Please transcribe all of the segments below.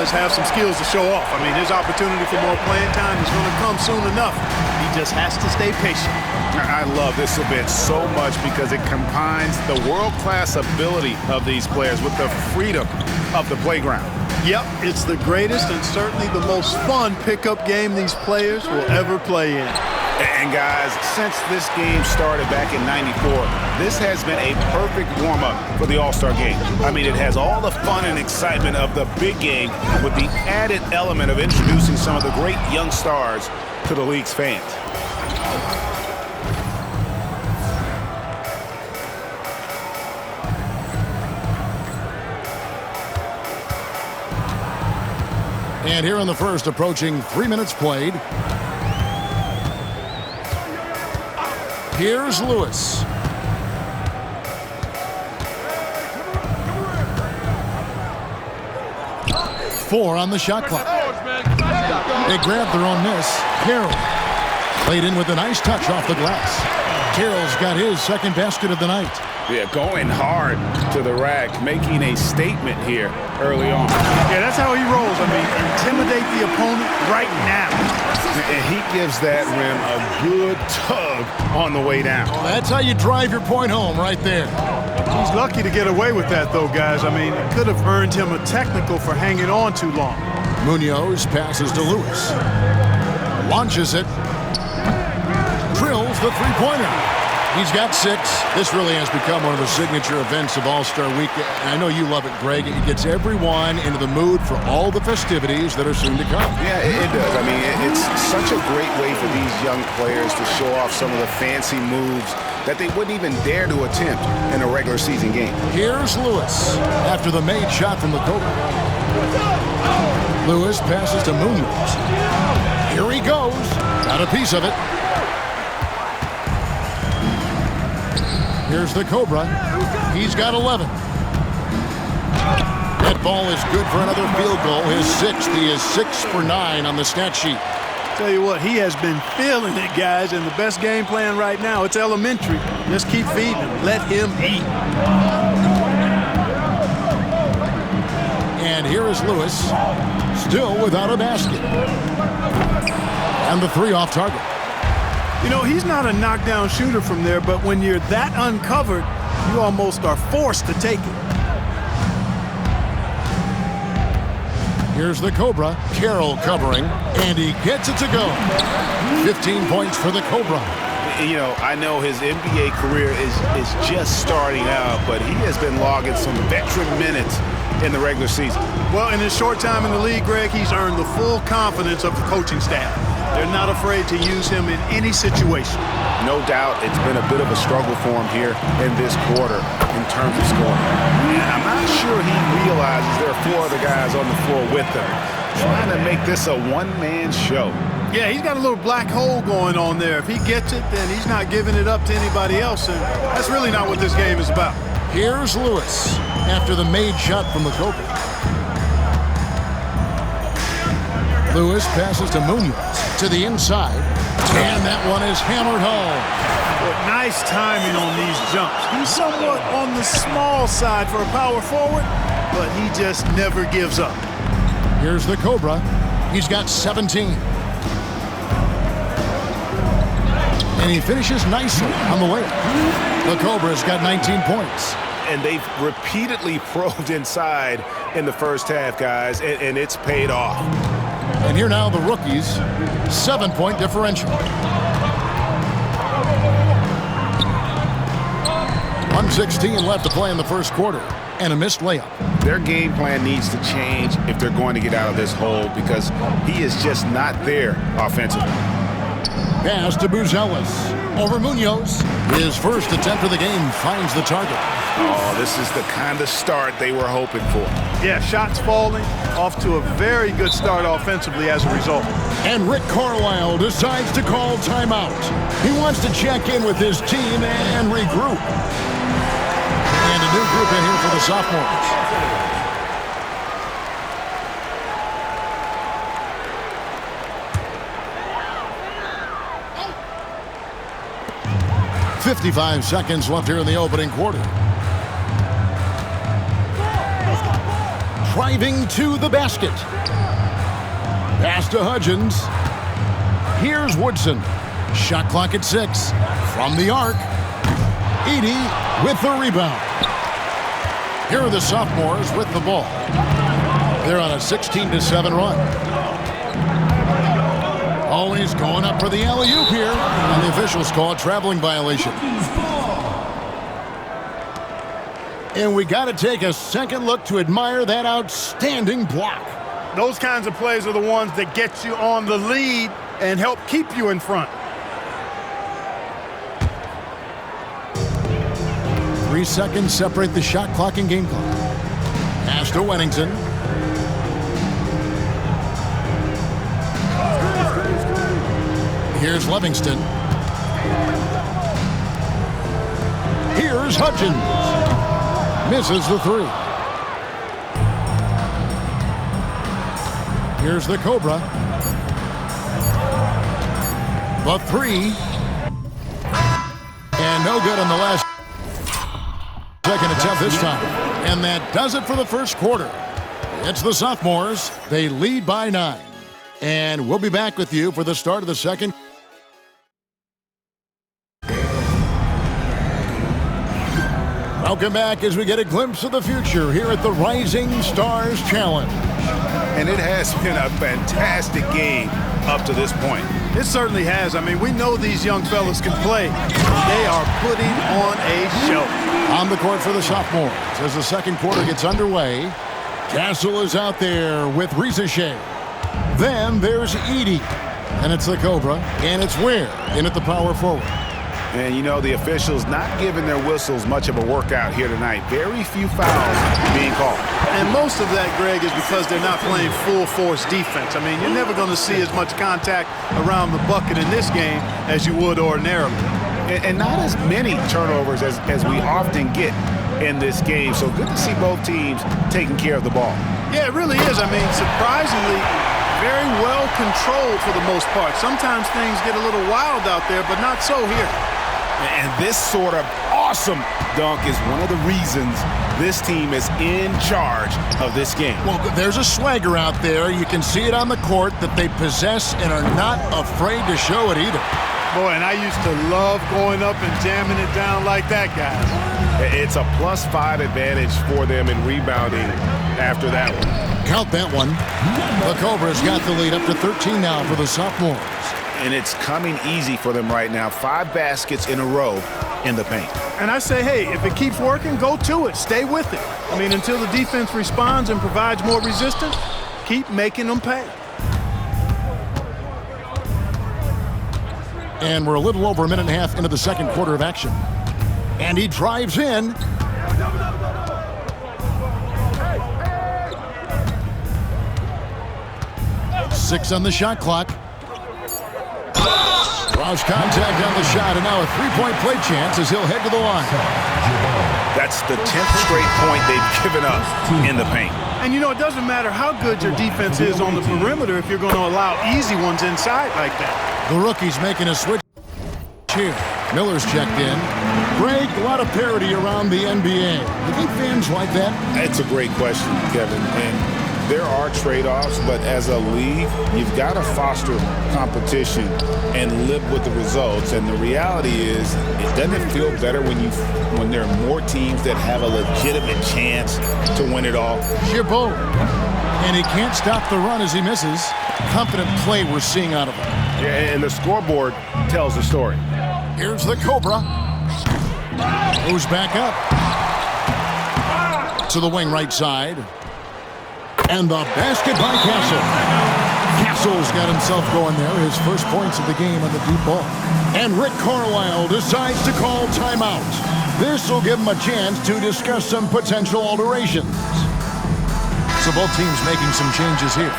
does have some skills to show off. I mean, his opportunity for more playing time is going to come soon enough. He just has to stay patient. I love this event so much because it combines the world-class ability of these players with the freedom of the playground. Yep, it's the greatest and certainly the most fun pickup game these players will ever play in. And guys, since this game started back in '94, this has been a perfect warm-up for the All-Star game. I mean, it has all the fun and excitement of the big game with the added element of introducing some of the great young stars to the league's fans. And here in the first, approaching 3 minutes played. Here's Lewis. Four on the shot clock. They grab their own miss. Carroll played in with a nice touch off the glass. Carroll's got his second basket of the night. Yeah, going hard to the rack, making a statement here early on. Yeah, that's how he rolls. I mean, intimidate the opponent right now. And he gives that rim a good tug on the way down. Well, that's how you drive your point home right there. He's lucky to get away with that, though, guys. I mean, it could have earned him a technical for hanging on too long. Munoz passes to Lewis. Launches it. Drills the three-pointer. He's got 6. This really has become one of the signature events of All-Star Week. I know you love it, Greg. It gets everyone into the mood for all the festivities that are soon to come. Yeah, it does. I mean, it's such a great way for these young players to show off some of the fancy moves that they wouldn't even dare to attempt in a regular season game. Here's Lewis after the made shot from the Cobra. Lewis passes to Munoz. Here he goes. Got a piece of it. Here's the Cobra. He's got 11. That ball is good for another field goal. His 6th. He is 6 for 9 on the stat sheet. Tell you what, he has been feeling it, guys, and the best game plan right now, it's elementary. Just keep feeding him. Let him eat. And here is Lewis, still without a basket. And the 3 off target. You know, he's not a knockdown shooter from there, but when you're that uncovered, you almost are forced to take it. Here's the Cobra. Carroll covering, and he gets it to go. 15 points for the Cobra. You know, I know his NBA career is just starting out, but he has been logging some veteran minutes in the regular season. Well, in his short time in the league, Greg, he's earned the full confidence of the coaching staff. They're not afraid to use him in any situation. No doubt it's been a bit of a struggle for him here in this quarter in terms of scoring. And I'm not sure he realizes there are 4 other guys on the floor with him, trying to make this a one-man show. Yeah, he's got a little black hole going on there. If he gets it, then he's not giving it up to anybody else, and that's really not what this game is about. Here's Lewis after the made shot from the Cobra. Lewis passes to Munoz to the inside, and that one is hammered home. Well, nice timing on these jumps. He's somewhat on the small side for a power forward, but he just never gives up. Here's the Cobra. He's got 17. And he finishes nicely on the layup. The Cobra's got 19 points. And they've repeatedly probed inside in the first half, guys, and it's paid off. And here now the rookies, 7-point differential. 1:16 left to play in the first quarter, and a missed layup. Their game plan needs to change if they're going to get out of this hole because he is just not there offensively. Pass to Buzelis. Over Munoz. His first attempt of the game finds the target. Oh, this is the kind of start they were hoping for. Yeah, shots falling, off to a very good start offensively as a result. And Rick Carlisle decides to call timeout. He wants to check in with his team and regroup. And a new group in here for the sophomores. .55 seconds left here in the opening quarter. driving to the basket. Pass to Hudgens. Here's Woodson. Shot clock at 6. From the arc. Edey with the rebound. Here are the sophomores with the ball. They're on a 16-7 run. Always going up for the alley-oop here. And the officials call a traveling violation. And we got to take a second look to admire that outstanding block. Those kinds of plays are the ones that get you on the lead and help keep you in front. 3 seconds separate the shot clock and game clock. Pass to Wennington. Here's Livingston. Here's Hudgens. Misses the 3. Here's the Cobra. The 3. And no good on the last second attempt this time. And that does it for the first quarter. It's the sophomores. They lead by 9. And we'll be back with you for the start of the second. Welcome back as we get a glimpse of the future here at the Rising Stars Challenge. And it has been a fantastic game up to this point. It certainly has. I mean, we know these young fellas can play. They are putting on a show. On the court for the sophomores as the second quarter gets underway. Castle is out there with Risacher. Then there's Edey. And it's the Cobra. And it's Ware in at the power forward. And, you know, the officials not giving their whistles much of a workout here tonight. Very few fouls being called. And most of that, Greg, is because they're not playing full-force defense. I mean, you're never going to see as much contact around the bucket in this game as you would ordinarily. And not as many turnovers as we often get in this game. So good to see both teams taking care of the ball. Yeah, it really is. I mean, surprisingly, very well controlled for the most part. Sometimes things get a little wild out there, but not so here. And this sort of awesome dunk is one of the reasons this team is in charge of this game. Well, there's a swagger out there. You can see it on the court that they possess and are not afraid to show it either. Boy, and I used to love going up and jamming it down like that, guys. It's a +5 advantage for them in rebounding after that one. Count that one. The Cobras got the lead up to 13 now for the sophomores. And it's coming easy for them right now. 5 baskets in a row in the paint. And I say, hey, if it keeps working, go to it. Stay with it. I mean, until the defense responds and provides more resistance, keep making them pay. And we're a little over a minute and a half into the second quarter of action. And he drives in. Six on the shot clock. Draws contact on the shot, and now a three-point play chance as he'll head to the line. That's the 10th straight point they've given up in the paint. And, you know, it doesn't matter how good your defense is on the perimeter if you're going to allow easy ones inside like that. The rookie's making a switch here. Miller's checked in. Greg, a lot of parity around the NBA. You think fans like that? It's a great question, Kevin. And there are trade-offs, but as a league, you've got to foster competition and live with the results. And the reality is, it doesn't feel better when there are more teams that have a legitimate chance to win it all. Chabot. And he can't stop the run as he misses. Confident play we're seeing out of him. Yeah, and the scoreboard tells the story. Here's the Cobra. Goes back up. To the wing right side. And the basket by Castle. Castle's got himself going there. His first points of the game on the deep ball. And Rick Carlisle decides to call timeout. This will give him a chance to discuss some potential alterations. So both teams making some changes here.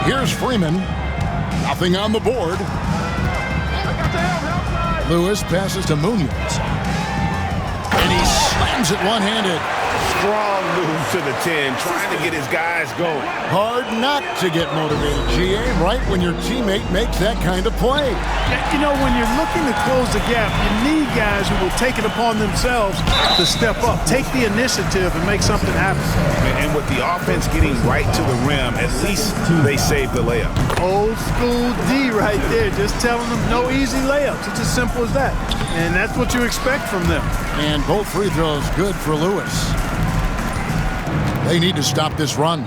Here's Freeman. Nothing on the board. Lewis passes to Munoz. And he Slams it one-handed. Strong move to the 10, trying to get his guys going. Hard not to get motivated, GA, right when your teammate makes that kind of play. You know, when you're looking to close the gap, you need guys who will take it upon themselves to step up, take the initiative, and make something happen. And with the offense getting right to the rim, at least they saved the layup. Old school D right there, just telling them no easy layups. It's as simple as that. And that's what you expect from them. And both free throws good for Lewis. They need to stop this run.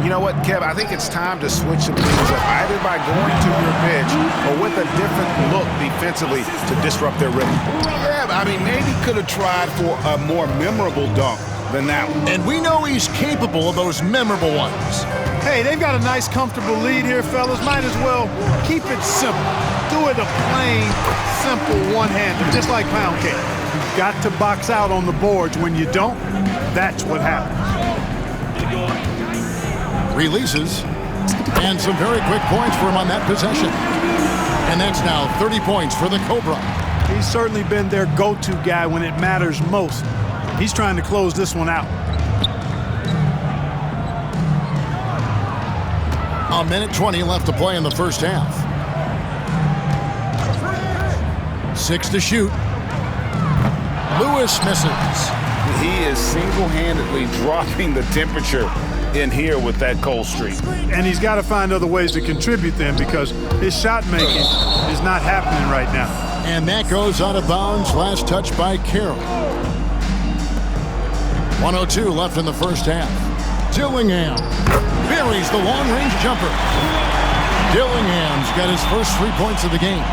You know what, Kev? I think it's time to switch some things up, either by going to your bench or with a different look defensively to disrupt their rhythm. Yeah, I mean, maybe could have tried for a more memorable dunk than that one. And we know he's capable of those memorable ones. Hey, they've got a nice, comfortable lead here, fellas. Might as well keep it simple. Do it a plain, simple one-hander, just like pound cake. You've got to box out on the boards. When you don't, that's what happens. Releases. And some very quick points for him on that possession. And that's now 30 points for the Cobra. He's certainly been their go-to guy when it matters most. He's trying to close this one out. A minute 20 left to play in the first half. 6 to shoot. Lewis misses. He is single-handedly dropping the temperature in here with that cold streak. And he's got to find other ways to contribute then, because his shot making is not happening right now. And that goes out of bounds. Last touch by Carroll. 1:02 left in the first half. Dillingham buries the long-range jumper. Dillingham's got his first 3 points of the game.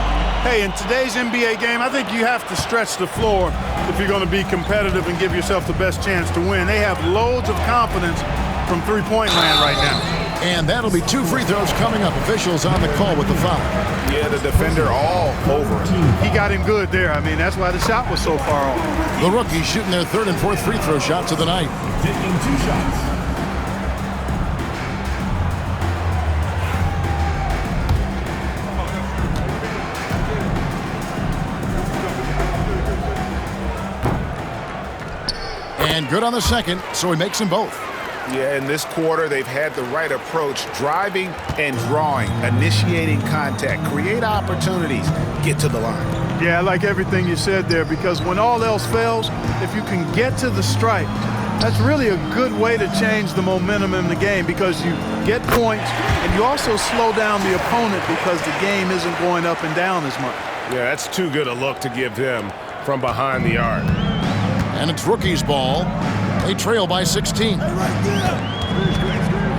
Hey, in today's NBA game, I think you have to stretch the floor if you're going to be competitive and give yourself the best chance to win. They have loads of confidence from three-point land right now. And that'll be 2 free throws coming up. Officials on the call with the foul. Yeah, the defender all over him. He got him good there. I mean, that's why the shot was so far off. The rookies shooting their 3rd and 4th free throw shots of the night. Taking 2 shots. And good on the second, so he makes them both. Yeah, in this quarter, they've had the right approach, driving and drawing, initiating contact, create opportunities, get to the line. Yeah, I like everything you said there, because when all else fails, if you can get to the stripe, that's really a good way to change the momentum in the game, because you get points and you also slow down the opponent because the game isn't going up and down as much. Yeah, that's too good a look to give them from behind the arc. And it's rookies' ball. They trail by 16.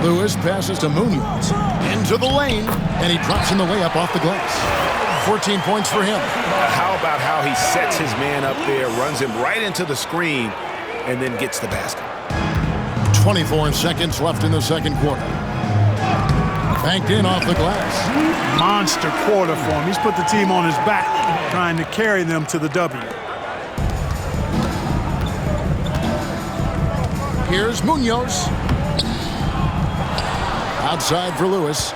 Lewis passes to Munoz. Into the lane, and he drops in the layup off the glass. 14 points for him. How about how he sets his man up there, runs him right into the screen, and then gets the basket. 24 seconds left in the second quarter. Banked in off the glass. Monster quarter for him. He's put the team on his back, trying to carry them to the W. Here's Munoz. Outside for Lewis.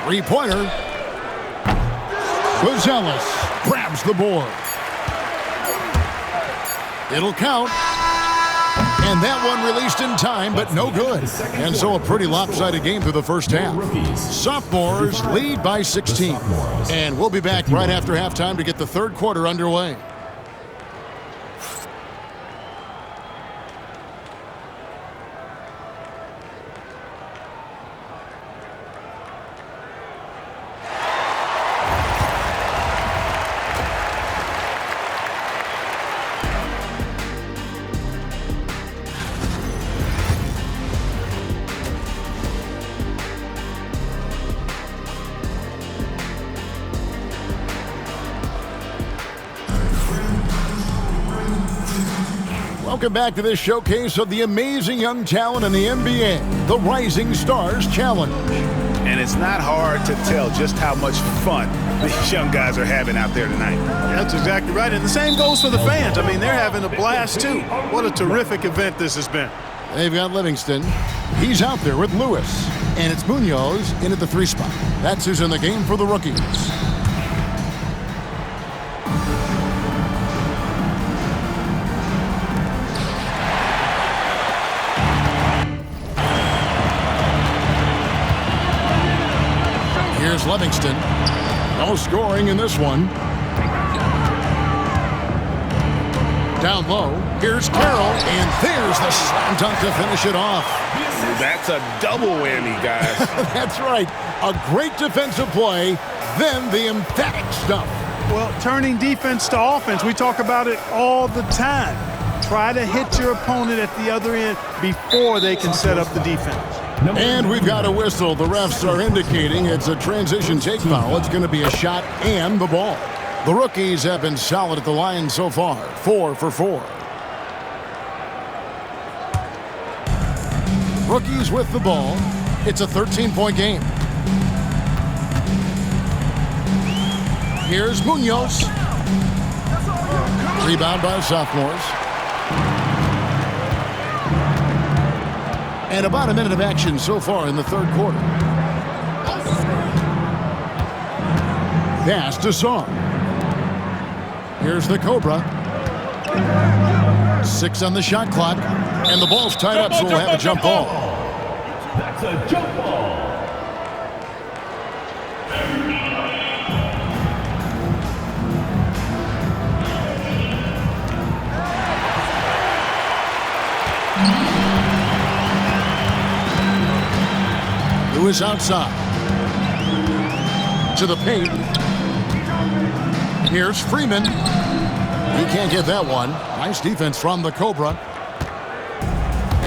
Three-pointer. Gonzalez grabs the board. It'll count. And that one released in time, but no good. And so a pretty lopsided game through the first half. Sophomores lead by 16. And we'll be back right after halftime to get the third quarter underway. Welcome back to this showcase of the amazing young talent in the NBA, the Rising Stars Challenge. And it's not hard to tell just how much fun these young guys are having out there tonight. Yeah, that's exactly right. And the same goes for the fans. I mean, they're having a blast, too. What a terrific event this has been. They've got Livingston. He's out there with Lewis. And it's Munoz in at the 3 spot. That's who's in the game for the rookies. Livingston. No scoring in this one. Down low, here's Carroll, and there's the slam dunk to finish it off. That's a double whammy, guys. That's right. A great defensive play, then the emphatic stuff. Well, turning defense to offense, we talk about it all the time. Try to hit your opponent at the other end before they can set up the defense. And we've got a whistle. The refs are indicating it's a transition take foul. It's going to be a shot and the ball. The rookies have been solid at the line so far, 4 for 4. Rookies with the ball. It's a 13-point game. Here's Munoz. Rebound by sophomores. And about a minute of action so far in the third quarter. Pass to Song. Here's the Cobra. 6 on the shot clock. And the ball's tied up, so we'll have a jump ball. That's a jump ball. Lewis outside. To the paint. Here's Freeman. He can't get that one. Nice defense from the Cobra.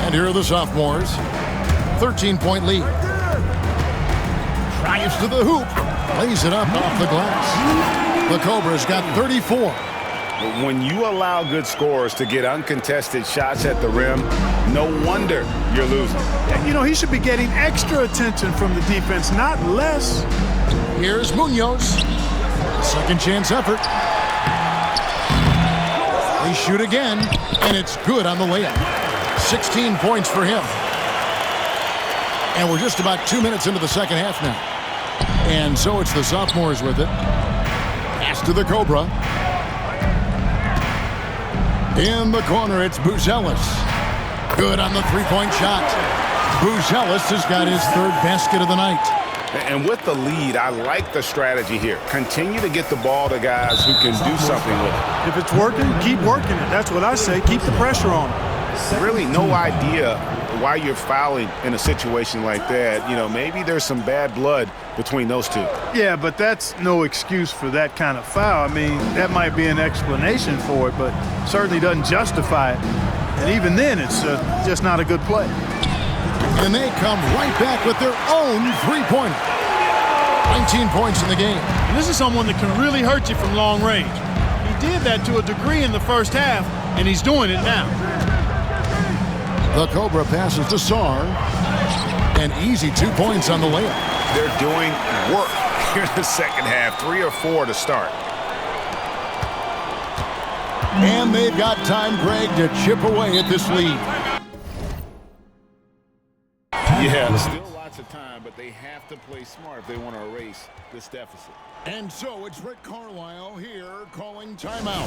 And here are the sophomores. 13-point lead. Drives to the hoop. Lays it up off the glass. The Cobra's got 34. When you allow good scorers to get uncontested shots at the rim, no wonder you're losing. You know, he should be getting extra attention from the defense, not less. Here's Munoz. Second chance effort. They shoot again, and it's good on the layup. 16 points for him. And we're just about 2 minutes into the second half now. And so it's the sophomores with it. Pass to the Cobra. In the corner, it's Buzelis. Good on the three-point shot. Buzelis has got his third basket of the night. And with the lead, I like the strategy here. Continue to get the ball to guys who can do something with it. If it's working, keep working it. That's what I say. Keep the pressure on it. Really no idea why you're fouling in a situation like that. You know, maybe there's some bad blood between those two. Yeah, but that's no excuse for that kind of foul. I mean, that might be an explanation for it, but certainly doesn't justify it. And even then, it's just not a good play. And they come right back with their own three-pointer. 19 points in the game. And this is someone that can really hurt you from long range. He did that to a degree in the first half, and he's doing it now. The Cobra passes to Sarr. An easy 2 points on the layup. They're doing work here in the second half. 3 or 4 to start. And they've got time, Greg, to chip away at this lead. Yeah, still lots of time, but they have to play smart if they want to erase this deficit. And so it's Rick Carlisle here calling timeout.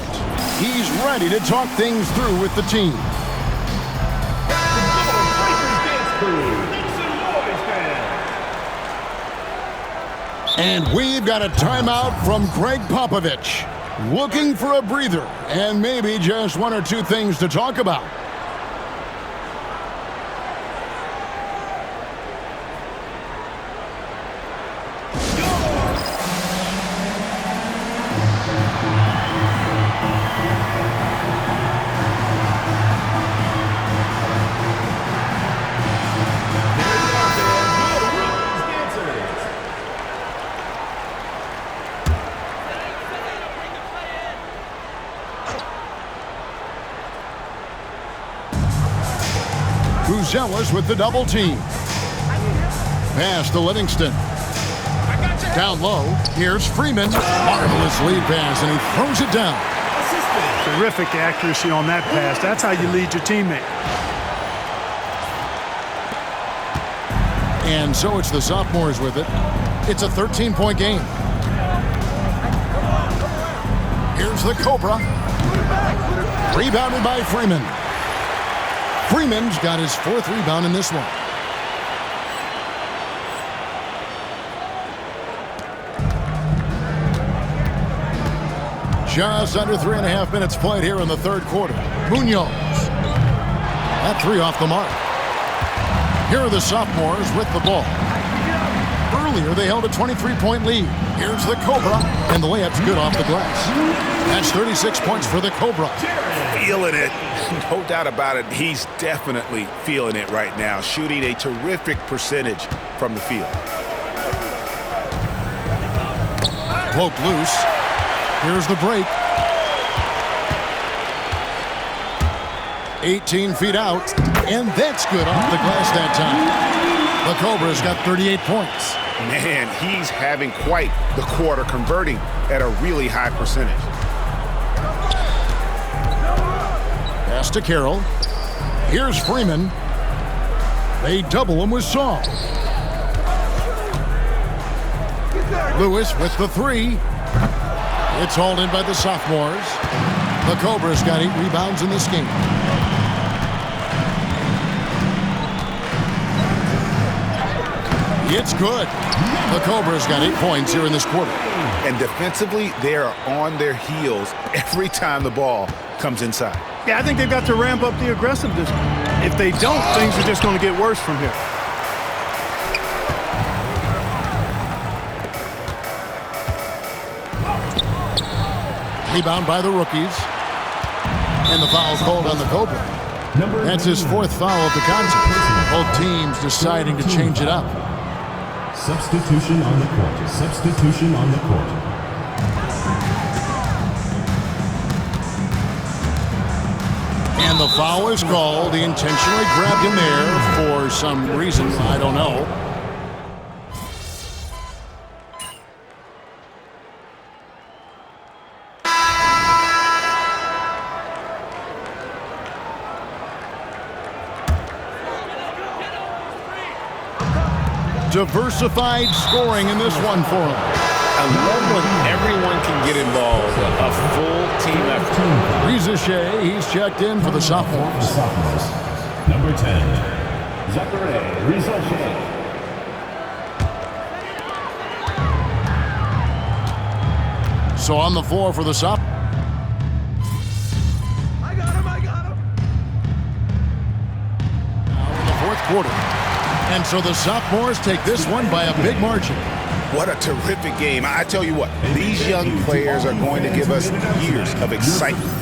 He's ready to talk things through with the team. And we've got a timeout from Greg Popovich. Looking for a breather and maybe just 1 or 2 things to talk about. Buzelis with the double team. Pass to Livingston. Down low, here's Freeman. Marvelous lead pass, and he throws it down. Terrific accuracy on that pass. That's how you lead your teammate. And so it's the sophomores with it. It's a 13-point game. Here's the Cobra. Rebounded by Freeman. Freeman's got his 4th rebound in this one. Just under 3.5 minutes played here in the third quarter. Munoz. That three off the mark. Here are the sophomores with the ball. Earlier, they held a 23-point lead. Here's the Cobra, and the layup's good off the glass. That's 36 points for the Cobra. Feeling it. No doubt about it. He's definitely feeling it right now. Shooting a terrific percentage from the field. Broke loose. Here's the break. 18 feet out, and that's good off the glass that time. The Cobra's got 38 points. Man, he's having quite the quarter, converting at a really high percentage. Pass to Carroll. Here's Freeman. They double him with Saul. Lewis with the three. It's hauled in by the sophomores. The Cobra's got 8 rebounds in this game. It's good. The Cobra's got 8 points here in this quarter. And defensively, they are on their heels every time the ball comes inside. Yeah, I think they've got to ramp up the aggressiveness. If they don't, things are just going to get worse from here. Rebound by the rookies. And the foul called on the Cobra. That's his 4th foul of the contest. Both teams deciding to change it up. Substitution on the court. Substitution on the court. And the foul is called. He intentionally grabbed him there for some reason. I don't know. Diversified scoring in this one for him. I love when everyone can get involved. A full team effort. Riza Shea, he's checked in for the sophomores. Number 10, Zachary Riza-Shea. So on the floor for the sophomores. I got him. Now in the fourth quarter. And so the sophomores take this one by a big margin. What a terrific game. I tell you what, these young players are going to give us years of excitement